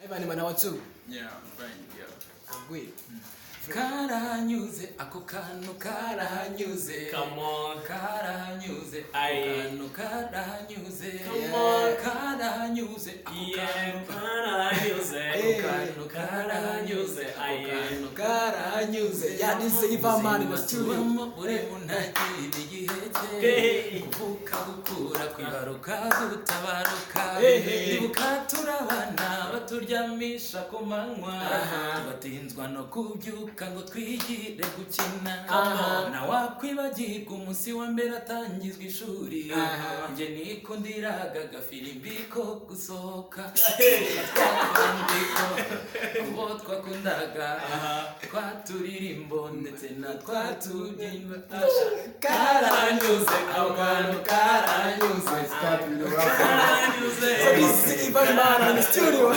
Eva ni mwana wa tsu. Yeah, I'm fine, yeah. Agwe. Karahanyuze ako kantu karahanyuze. Come on. Karahanyuze ako Aye. kantu karahanyuze. Come on. Karahanyuze ako kantu karahanyuze. ako kantu karahanyuze. Ako kantu karahanyuze. Yeah, this is Eva man in the studio. Uri munagiri igiheke. Kuvuka gukura kwibaruka gutabaruka. Nibuka turabana baturyamisha ku manywa. Batinzwa no kubyuka ngo twigire gukina. Na wakwibagirwa umunsi wa mbere atangizwa ishuri. Nje nikundiraga agafirimbi ko gusohoka. Kubo twakundaga twaturirimbo ndetse na twatubyinwa. Karahanyuze ako kantu karahanyuze. Karahanyuze. So this is Eva man in the studio.